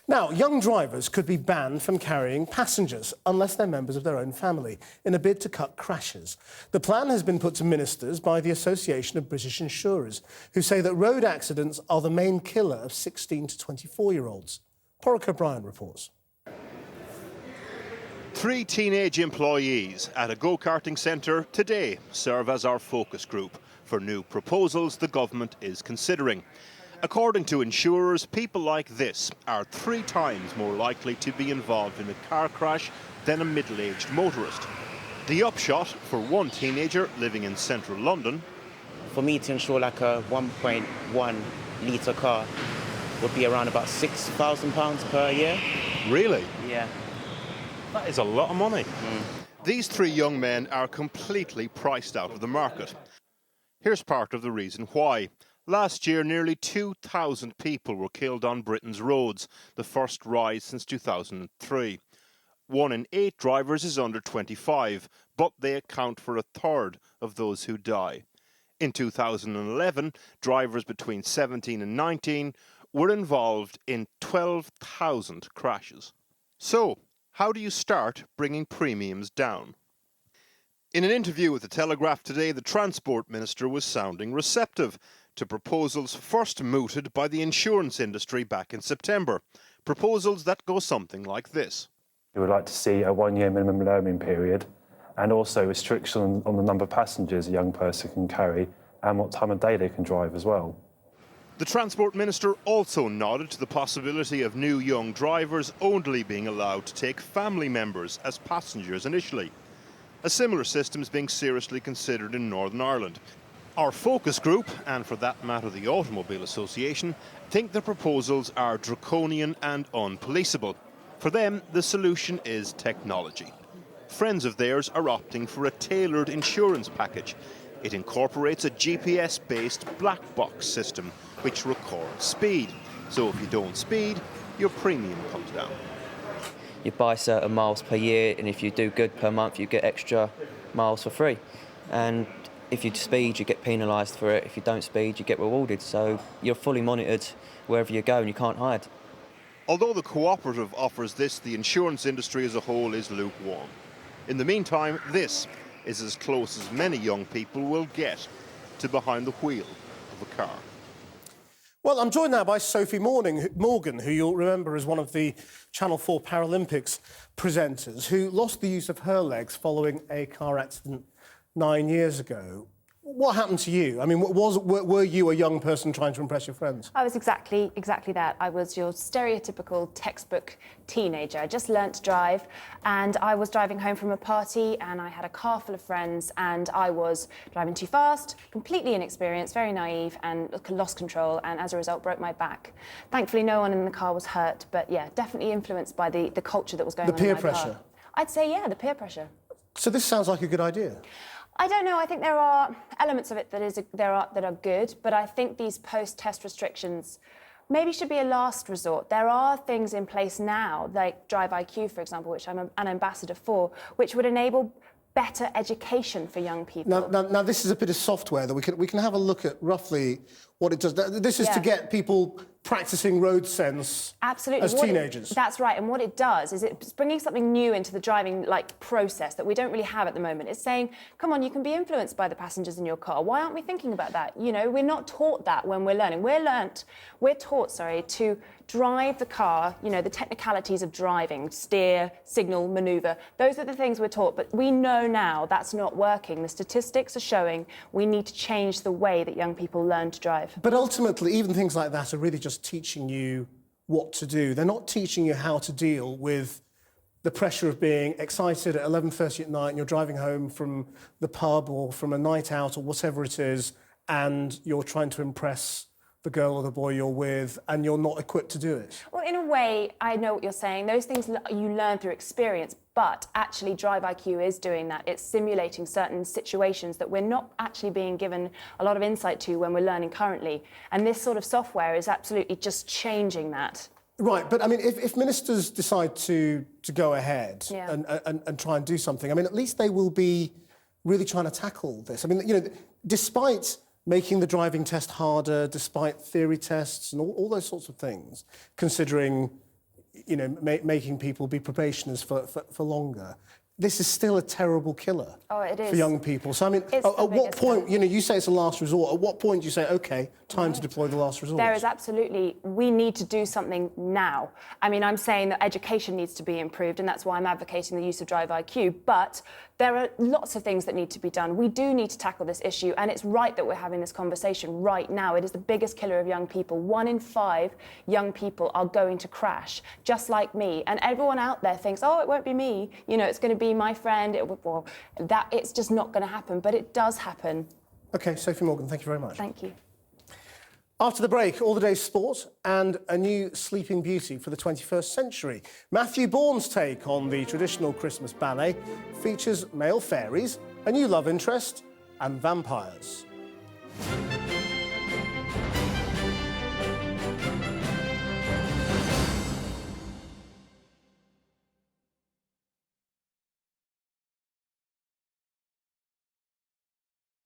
Now, young drivers could be banned from carrying passengers unless they're members of their own family in a bid to cut crashes. The plan has been put to ministers by the Association of British Insurers, who say that road accidents are the main killer of 16 to 24-year-olds. Porrick O'Brien reports. 3 teenage employees at a go-karting centre today serve as our focus group for new proposals the government is considering. According to insurers, people like this are 3 times more likely to be involved in a car crash than a middle-aged motorist. The upshot for one teenager living in central London. For me to insure like a 1.1 litre car would be around about £6,000 per year. Really? Yeah. That is a lot of money. These 3 young men are completely priced out of the market. Here's part of the reason why. Last year, nearly 2,000 people were killed on Britain's roads, the first rise since 2003. 1 in 8 drivers is under 25, but they account for a third of those who die. In 2011, drivers between 17 and 19 were involved in 12,000 crashes. So, how do you start bringing premiums down? In an interview with The Telegraph today, the Transport Minister was sounding receptive to proposals first mooted by the insurance industry back in September. Proposals that go something like this. We would like to see a 1-year minimum learning period and also restriction on the number of passengers a young person can carry and what time of day they can drive as well. The Transport Minister also nodded to the possibility of new young drivers only being allowed to take family members as passengers initially. A similar system is being seriously considered in Northern Ireland. Our focus group, and for that matter the Automobile Association, think the proposals are draconian and unpoliceable. For them, the solution is technology. Friends of theirs are opting for a tailored insurance package. It incorporates a GPS-based black box system which records speed. So if you don't speed, your premium comes down. You buy certain miles per year, and if you do good per month, you get extra miles for free. And if you speed, you get penalised for it. If you don't speed, you get rewarded. So you're fully monitored wherever you go and you can't hide. Although the cooperative offers this, the insurance industry as a whole is lukewarm. In the meantime, this is as close as many young people will get to behind the wheel of a car. Well, I'm joined now by Sophie Morgan, who you'll remember as one of the Channel 4 Paralympics presenters, who lost the use of her legs following a car accident 9 years ago. What happened to you? I mean, were you a young person trying to impress your friends? I was exactly that. I was your stereotypical textbook teenager. I just learnt to drive, and I was driving home from a party, and I had a car full of friends, and I was driving too fast, completely inexperienced, very naive, and lost control, and as a result broke my back. Thankfully, no one in the car was hurt, but yeah, definitely influenced by the culture that was going on in my car. The peer pressure? I'd say, yeah, the peer pressure. So this sounds like a good idea. I don't know. I think there are elements of it that are good, but I think these post-test restrictions maybe should be a last resort. There are things in place now, like Drive IQ, for example, which I'm an ambassador for, which would enable better education for young people. Now this is a bit of software that we can have a look at roughly what it does. This is to get people practicing road sense as teenagers. That's right, and what it does is it's bringing something new into the driving process that we don't really have at the moment. It's saying, come on, you can be influenced by the passengers in your car. Why aren't we thinking about that? You know, we're not taught that when we're learning. We're taught, to drive the car, you know, the technicalities of driving, steer, signal, manoeuvre. Those are the things we're taught, but we know now that's not working. The statistics are showing we need to change the way that young people learn to drive. But ultimately, even things like that are really just teaching you what to do. They're not teaching you how to deal with the pressure of being excited at 11:30 at night and you're driving home from the pub or from a night out or whatever it is, and you're trying to impress the girl or the boy you're with, and you're not equipped to do it. Well, in a way, I know what you're saying. Those things you learn through experience, but actually Drive IQ is doing that. It's simulating certain situations that we're not actually being given a lot of insight to when we're learning currently. And this sort of software is absolutely just changing that. Right, but I mean, if ministers decide to go ahead and try and do something, I mean, at least they will be really trying to tackle this. I mean, you know, despite making the driving test harder, despite theory tests and all those sorts of things, considering you know, making people be probationers for longer. This is still a terrible killer for young people. So, I mean, at what point, you know, you say it's a last resort. At what point do you say, OK, time to deploy the last resort? There is absolutely, we need to do something now. I mean, I'm saying that education needs to be improved, and that's why I'm advocating the use of Drive IQ. But there are lots of things that need to be done. We do need to tackle this issue, and it's right that we're having this conversation right now. It is the biggest killer of young people. 1 in 5 young people are going to crash, just like me. And everyone out there thinks, oh, it won't be me. You know, it's going to be my friend. It's just not going to happen, but it does happen. OK, Sophie Morgan, thank you very much. Thank you. After the break, all the day's sport and a new Sleeping Beauty for the 21st century. Matthew Bourne's take on the traditional Christmas ballet features male fairies, a new love interest and vampires.